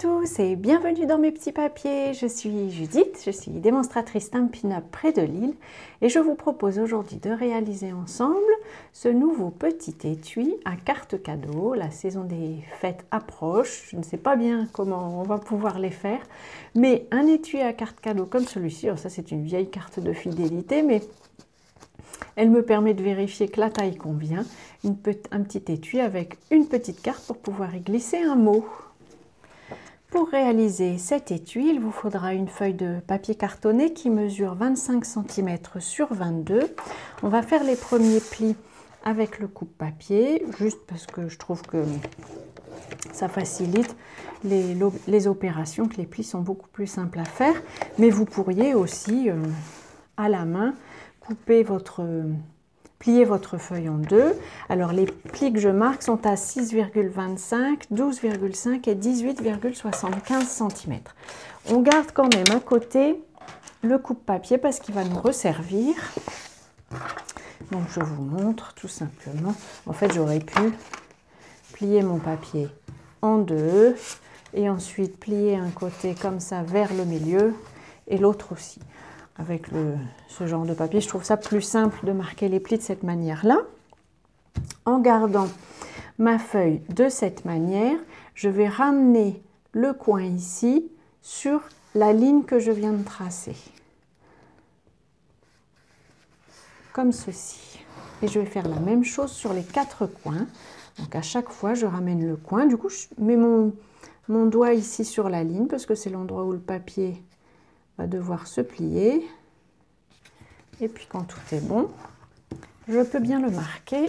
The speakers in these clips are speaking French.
tous et bienvenue dans mes petits papiers. Je suis Judith, je suis démonstratrice Stampin' Up près de Lille et je vous propose aujourd'hui de réaliser ensemble ce nouveau petit étui à carte cadeau. La saison des fêtes approche, je ne sais pas bien comment on va pouvoir les faire, mais un étui à carte cadeau comme celui-ci, ça c'est une vieille carte de fidélité, mais elle me permet de vérifier que la taille convient. Un petit étui avec une petite carte pour pouvoir y glisser un mot. Pour réaliser cet étui, il vous faudra une feuille de papier cartonné qui mesure 25 cm sur 22. On va faire les premiers plis avec le coupe-papier, juste parce que je trouve que ça facilite les opérations, que les plis sont beaucoup plus simples à faire. Mais vous pourriez aussi, à la main, plier votre feuille en deux. Alors les plis que je marque sont à 6,25, 12,5 et 18,75 cm. On garde quand même à côté le coupe-papier parce qu'il va nous resservir. Donc je vous montre tout simplement. En fait, j'aurais pu plier mon papier en deux et ensuite plier un côté comme ça vers le milieu et l'autre aussi. Avec ce genre de papier, je trouve ça plus simple de marquer les plis de cette manière-là. En gardant ma feuille de cette manière, je vais ramener le coin ici sur la ligne que je viens de tracer. Comme ceci. Et je vais faire la même chose sur les quatre coins. Donc à chaque fois, je ramène le coin. Du coup, je mets mon doigt ici sur la ligne parce que c'est l'endroit où le papier va devoir se plier. Et puis quand tout est bon, je peux bien le marquer.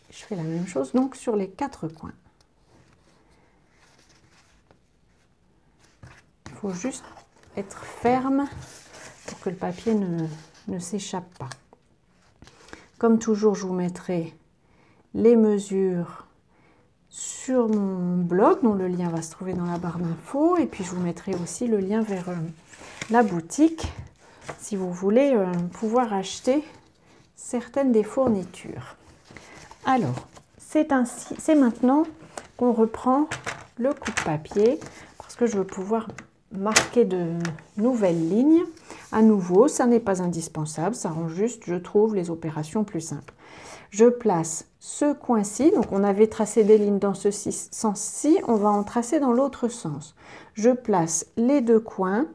Je fais la même chose donc sur les quatre coins. Il faut juste être ferme pour que le papier ne s'échappe pas. Comme toujours, je vous mettrai les mesures sur mon blog, dont le lien va se trouver dans la barre d'infos. Et puis je vous mettrai aussi le lien vers la boutique si vous voulez pouvoir acheter certaines des fournitures. Alors, c'est maintenant qu'on reprend le coupe-papier parce que je veux pouvoir marquer de nouvelles lignes. À nouveau, ça n'est pas indispensable, ça rend juste, je trouve, les opérations plus simples. Je place ce coin-ci, donc on avait tracé des lignes dans ce sens-ci, on va en tracer dans l'autre sens. Je place les deux coins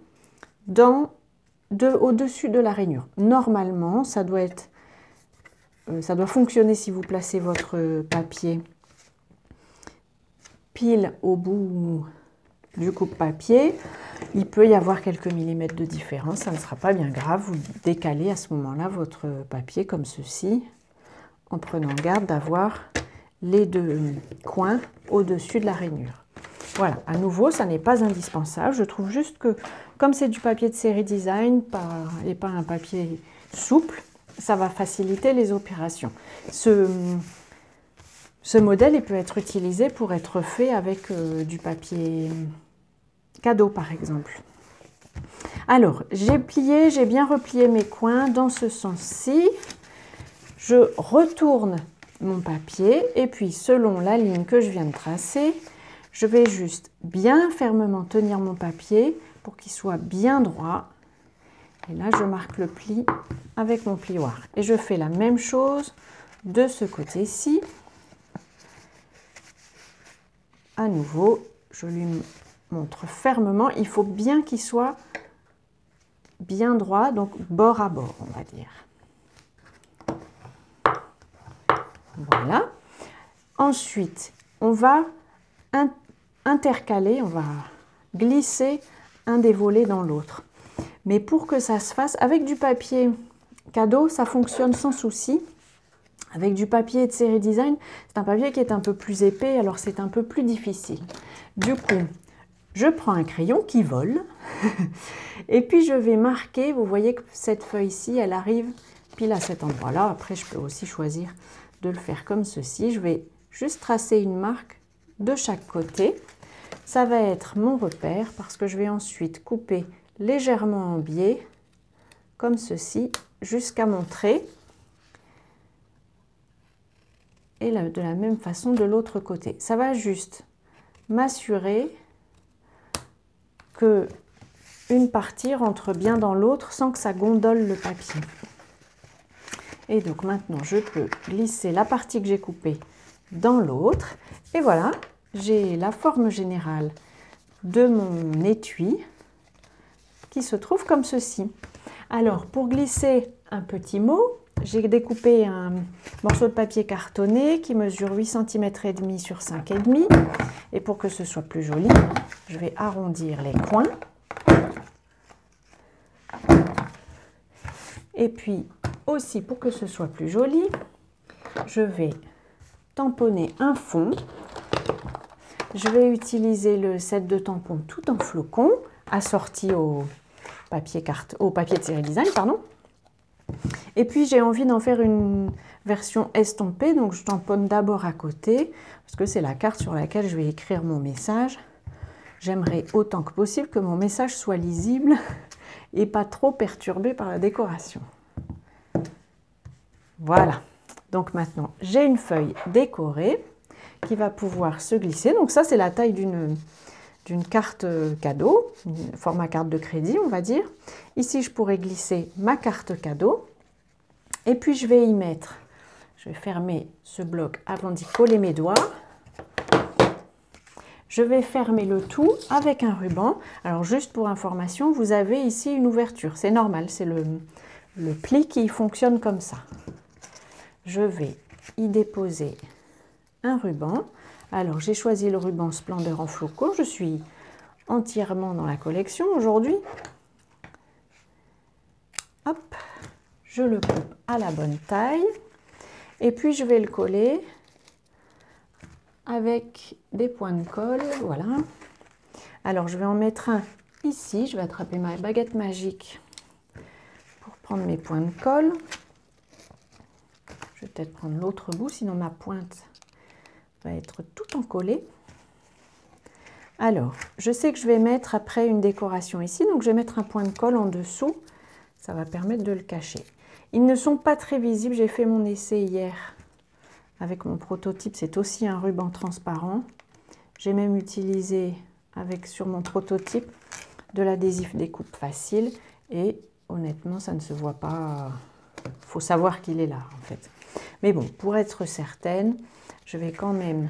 au-dessus de la rainure. Normalement, ça doit fonctionner si vous placez votre papier pile au bout du coupe-papier. Il peut y avoir quelques millimètres de différence, ça ne sera pas bien grave. Vous décalez à ce moment-là votre papier comme ceci, en prenant garde d'avoir les deux coins au-dessus de la rainure. Voilà, à nouveau, ça n'est pas indispensable. Je trouve juste que, comme c'est du papier de série design et pas un papier souple, ça va faciliter les opérations. Ce modèle il peut être utilisé pour être fait avec du papier cadeau, par exemple. Alors, j'ai bien replié mes coins dans ce sens-ci. Je retourne mon papier et puis, selon la ligne que je viens de tracer, je vais juste bien fermement tenir mon papier pour qu'il soit bien droit. Et là, je marque le pli avec mon plioir. Et je fais la même chose de ce côté-ci. À nouveau, je lui montre fermement. Il faut bien qu'il soit bien droit, donc bord à bord, on va dire. Voilà. Ensuite, on va intercaler, on va glisser un des volets dans l'autre. Mais pour que ça se fasse, avec du papier cadeau, ça fonctionne sans souci. Avec du papier de série design, c'est un papier qui est un peu plus épais, alors c'est un peu plus difficile. Du coup, je prends un crayon qui vole et puis je vais marquer, vous voyez que cette feuille-ci, elle arrive pile à cet endroit-là. Après, je peux aussi choisir de le faire comme ceci. Je vais juste tracer une marque de chaque côté. Ça va être mon repère parce que je vais ensuite couper légèrement en biais, comme ceci, jusqu'à mon trait. Et de la même façon de l'autre côté. Ça va juste m'assurer que une partie rentre bien dans l'autre sans que ça gondole le papier. Et donc maintenant, je peux glisser la partie que j'ai coupée dans l'autre. Et voilà, j'ai la forme générale de mon étui qui se trouve comme ceci. Alors, pour glisser un petit mot, j'ai découpé un morceau de papier cartonné qui mesure 8 cm et demi sur 5,5 cm. Et pour que ce soit plus joli, je vais arrondir les coins. Et puis aussi, pour que ce soit plus joli, je vais tamponner un fond. Je vais utiliser le set de tampons tout en flocons, assorti au papier de série design, pardon. Et puis j'ai envie d'en faire une version estampée, donc je tamponne d'abord à côté, parce que c'est la carte sur laquelle je vais écrire mon message. J'aimerais autant que possible que mon message soit lisible et pas trop perturbé par la décoration. Voilà, donc maintenant j'ai une feuille décorée qui va pouvoir se glisser. Donc ça, c'est la taille d'une carte cadeau, format carte de crédit, on va dire. Ici, je pourrais glisser ma carte cadeau. Et puis, je vais y mettre, je vais fermer ce bloc avant d'y coller mes doigts. Je vais fermer le tout avec un ruban. Alors, juste pour information, vous avez ici une ouverture. C'est normal, c'est le pli qui fonctionne comme ça. Je vais y déposer un ruban. Alors, j'ai choisi le ruban Splendeur en flocon. Je suis entièrement dans la collection aujourd'hui. Hop, je le coupe à la bonne taille. Et puis, je vais le coller avec des points de colle. Voilà. Alors, je vais en mettre un ici. Je vais attraper ma baguette magique pour prendre mes points de colle. Je vais peut-être prendre l'autre bout, sinon ma pointe va être tout encollée. Alors, je sais que je vais mettre après une décoration ici, donc je vais mettre un point de colle en dessous. Ça va permettre de le cacher. Ils ne sont pas très visibles. J'ai fait mon essai hier avec mon prototype. C'est aussi un ruban transparent. J'ai même utilisé sur mon prototype de l'adhésif découpe facile. Et honnêtement, ça ne se voit pas. Il faut savoir qu'il est là, en fait. Mais bon, pour être certaine, je vais quand même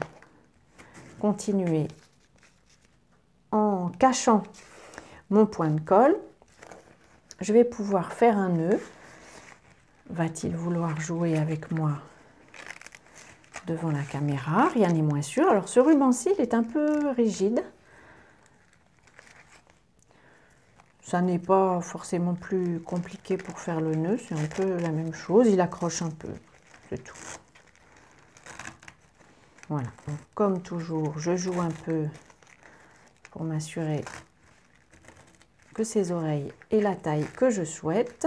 continuer en cachant mon point de colle. Je vais pouvoir faire un nœud. Va-t-il vouloir jouer avec moi devant la caméra? Rien n'est moins sûr. Alors ce ruban-ci, il est un peu rigide. Ça n'est pas forcément plus compliqué pour faire le nœud. C'est un peu la même chose. Il accroche un peu. C'est tout. Voilà. Donc, comme toujours, je joue un peu pour m'assurer que ses oreilles aient la taille que je souhaite.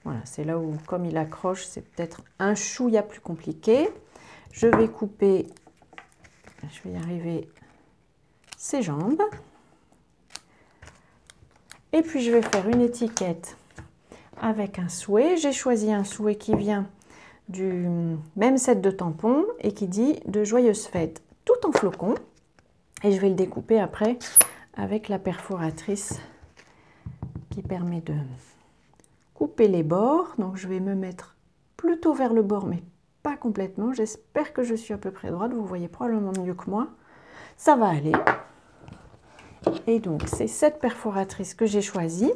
Voilà, c'est là où, comme il accroche, c'est peut-être un chouïa plus compliqué. Je vais couper, je vais y arriver, ses jambes. Et puis, je vais faire une étiquette avec un souhait. J'ai choisi un souhait qui vient du même set de tampons et qui dit « De joyeuses fêtes » tout en flocons. Et je vais le découper après avec la perforatrice qui permet de couper les bords. Donc je vais me mettre plutôt vers le bord, mais pas complètement. J'espère que je suis à peu près droite. Vous voyez probablement mieux que moi. Ça va aller. Et donc c'est cette perforatrice que j'ai choisie.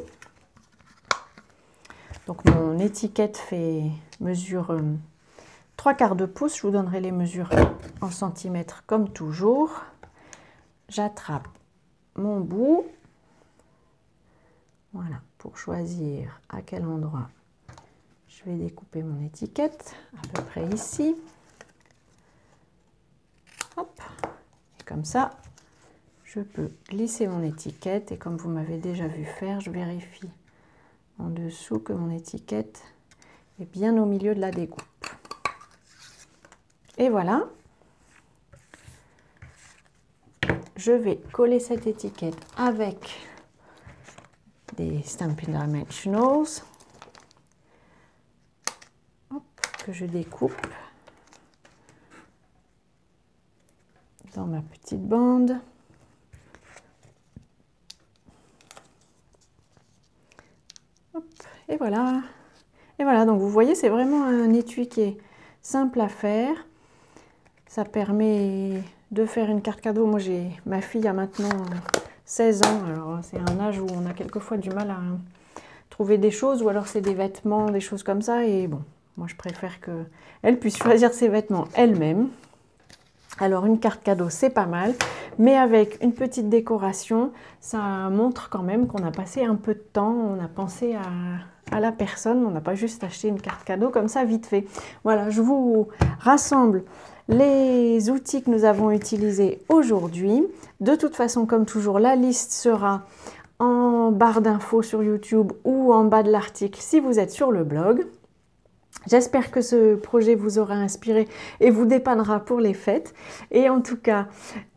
Donc mon étiquette mesure 3/4 de pouce. Je vous donnerai les mesures en centimètres comme toujours. J'attrape mon bout. Voilà, pour choisir à quel endroit je vais découper mon étiquette, à peu près ici. Hop, et comme ça, je peux glisser mon étiquette et comme vous m'avez déjà vu faire, je vérifie en dessous que mon étiquette est bien au milieu de la découpe. Et voilà. Je vais coller cette étiquette avec des Stampin' Dimensionals que je découpe dans ma petite bande. voilà. Et voilà, donc vous voyez, c'est vraiment un étui qui est simple à faire. Ça permet de faire une carte cadeau. Moi, ma fille a maintenant 16 ans, alors c'est un âge où on a quelquefois du mal à trouver des choses, ou alors c'est des vêtements, des choses comme ça, et bon, moi je préfère qu'elle puisse choisir ses vêtements elle-même. Alors une carte cadeau, c'est pas mal, mais avec une petite décoration, ça montre quand même qu'on a passé un peu de temps, on a pensé à la personne, on n'a pas juste acheté une carte cadeau comme ça vite fait. Voilà, je vous rassemble les outils que nous avons utilisés aujourd'hui. De toute façon, comme toujours, la liste sera en barre d'infos sur YouTube ou en bas de l'article si vous êtes sur le blog. J'espère que ce projet vous aura inspiré et vous dépannera pour les fêtes. Et en tout cas,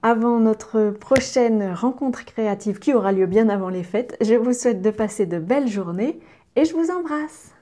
avant notre prochaine rencontre créative qui aura lieu bien avant les fêtes, je vous souhaite de passer de belles journées et je vous embrasse.